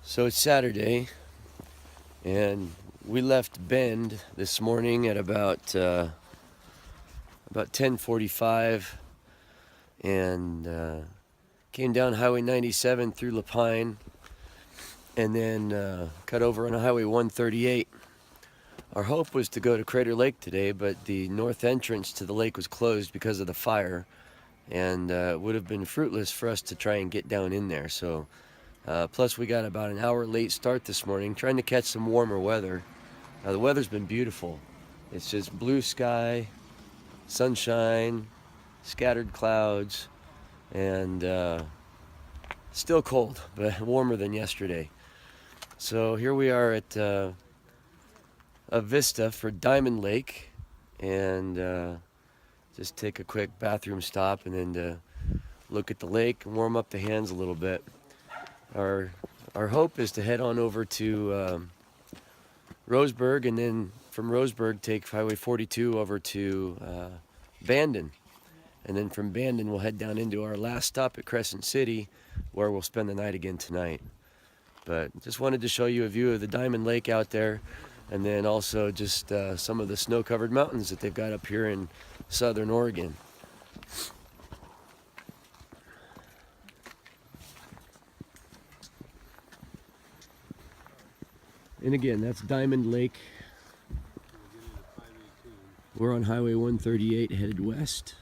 So it's Saturday, and we left Bend this morning at about 10:45, and came down Highway 97 through Lapine, and then cut over on Highway 138. Our hope was to go to Crater Lake today, but the north entrance to the lake was closed because of the fire, and it would have been fruitless for us to try and get down in there. So. Plus, we got about an hour late start this morning, trying to catch some warmer weather. The weather's been beautiful. It's just blue sky, sunshine, scattered clouds, and still cold, but warmer than yesterday. So here we are at a vista for Diamond Lake, and just take a quick bathroom stop and then to look at the lake and warm up the hands a little bit. Our hope is to head on over to Roseburg, and then from Roseburg take Highway 42 over to Bandon, and then from Bandon we'll head down into our last stop at Crescent City, where we'll spend the night again tonight. But just wanted to show you a view of the Diamond Lake out there, and then also just some of the snow-covered mountains that they've got up here in southern Oregon. And again, that's Diamond Lake. We're on Highway 138 headed west.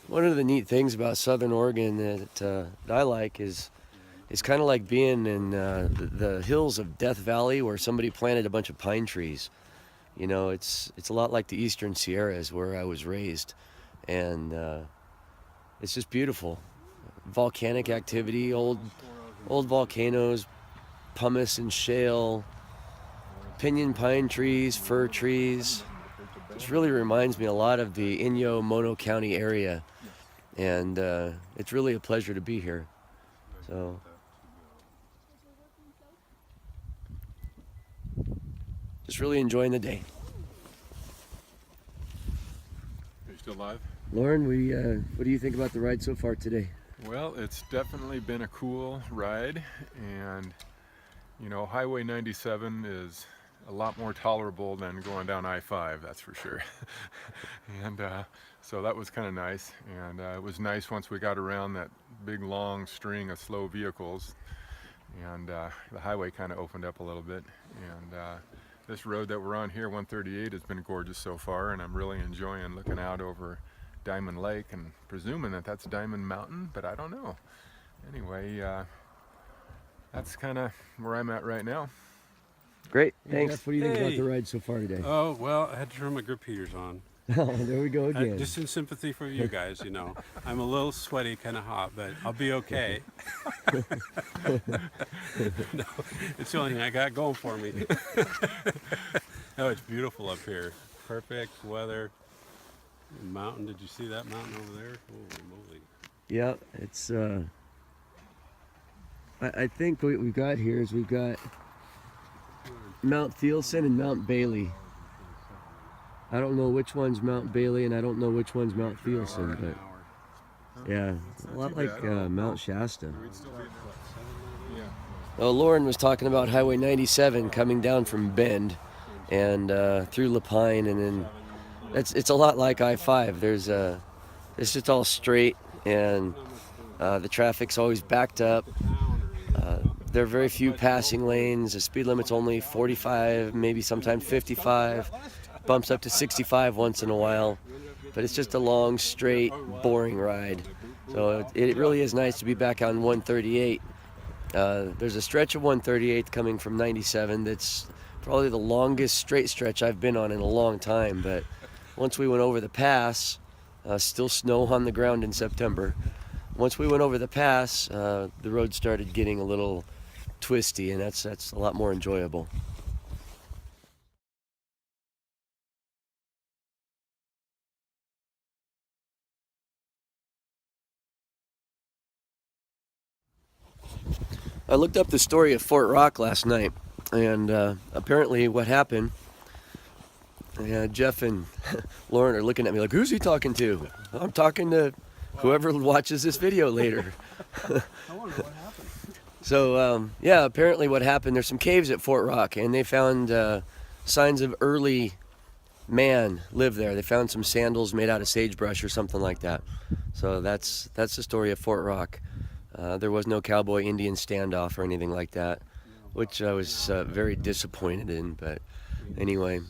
One of the neat things about Southern Oregon that I like is it's kind of like being in the hills of Death Valley, where somebody planted a bunch of pine trees. You know, it's a lot like the Eastern Sierras where I was raised, and it's just beautiful. Volcanic activity, old volcanoes, pumice and shale, pinyon pine trees, fir trees. This really reminds me a lot of the Inyo-Mono County area, and it's really a pleasure to be here. So, just really enjoying the day. Are you still live? Lauren, what do you think about the ride so far today? Well, it's definitely been a cool ride, and you know, Highway 97 is a lot more tolerable than going down I-5, that's for sure. And so that was kind of nice, and it was nice once we got around that big long string of slow vehicles, and the highway kind of opened up a little bit. And this road that we're on here, 138, has been gorgeous so far, and I'm really enjoying looking out over Diamond Lake and presuming that that's Diamond Mountain, but I don't know. Anyway, that's kind of where I'm at right now. Great, Hey, thanks. Jeff, What do you think about hey. the ride so far today? Oh, well, I had to turn my grip heaters on. Oh, there we go again. Just in sympathy for you guys, you know. I'm a little sweaty, kind of hot, but I'll be okay. No, it's the only thing I got going for me. Oh, it's beautiful up here. Perfect weather. Mountain, did you see that mountain over there? Holy moly. Yeah, it's I think what we've got here is we've got Mount Thielsen and Mount Bailey. I don't know which one's Mount Bailey and I don't know which one's Mount Thielsen, but yeah, a lot like Mount Shasta. Well, Lauren was talking about Highway 97 coming down from Bend and through Lapine, and then it's a lot like I-5. It's just all straight, and the traffic's always backed up. There are very few passing lanes. The speed limit's only 45, maybe sometimes 55. Bumps up to 65 once in a while. But it's just a long, straight, boring ride. So it really is nice to be back on 138. There's a stretch of 138 coming from 97 that's probably the longest straight stretch I've been on in a long time. But once we went over the pass, still snow on the ground in September. Once we went over the pass, the road started getting a little twisty, and that's a lot more enjoyable. I looked up the story of Fort Rock last night, and apparently what happened, Jeff and Lauren are looking at me like, who's he talking to? I'm talking to whoever watches this video later. I wonder what happened. So, yeah, apparently what happened, there's some caves at Fort Rock, and they found signs of early man lived there. They found some sandals made out of sagebrush or something like that. So that's the story of Fort Rock. There was no cowboy Indian standoff or anything like that, which I was very disappointed in. But anyway,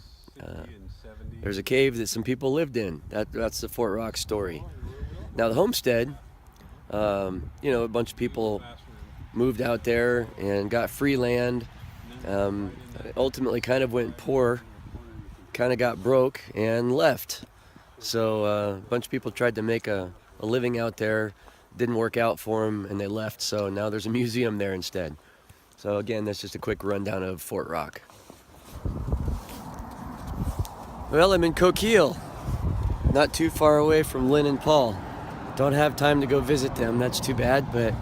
there's a cave that some people lived in. That's the Fort Rock story. Now the homestead, a bunch of people moved out there and got free land. Ultimately kind of went poor, kind of got broke and left. So a bunch of people tried to make a living out there. Didn't work out for them, and they left. So now there's a museum there instead. So again, that's just a quick rundown of Fort Rock. Well, I'm in Coquille, not too far away from Lynn and Paul. Don't have time to go visit them, that's too bad, but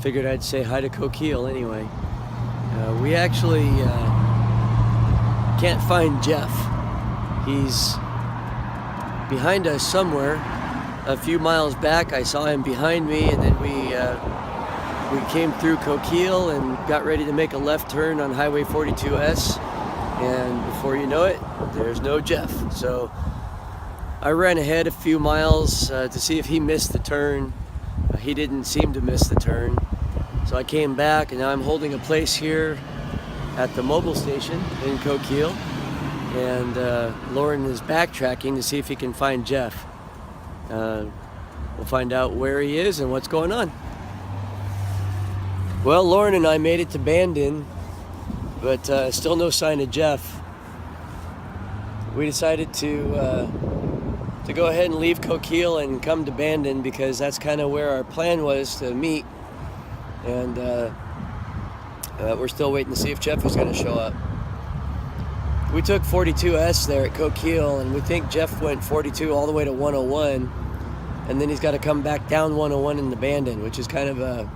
figured I'd say hi to Coquille anyway. We actually can't find Jeff. He's behind us somewhere. A few miles back, I saw him behind me, and then we came through Coquille and got ready to make a left turn on Highway 42S, and before you know it, there's no Jeff. So I ran ahead a few miles to see if he missed the turn. He didn't seem to miss the turn, so I came back, and now I'm holding a place here at the mobile station in Coquille, and Lauren is backtracking to see if he can find Jeff. We'll find out where he is and what's going on. Well, Lauren and I made it to Bandon, but still no sign of Jeff. We decided to go ahead and leave Coquille and come to Bandon because that's kind of where our plan was to meet. And we're still waiting to see if Jeff is going to show up. We took 42S there at Coquille, and we think Jeff went 42 all the way to 101, and then he's got to come back down 101 in the Bandon, which is kind of a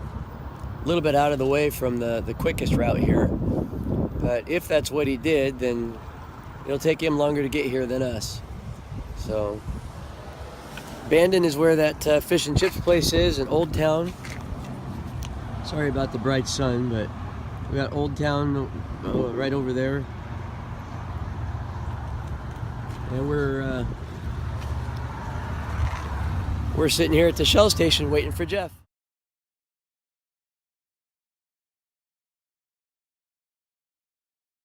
little bit out of the way from the quickest route here. But if that's what he did, then it'll take him longer to get here than us. So Bandon is where that fish and chips place is in Old Town. Sorry about the bright sun, but we got Old Town right over there. And we're sitting here at the Shell station waiting for Jeff.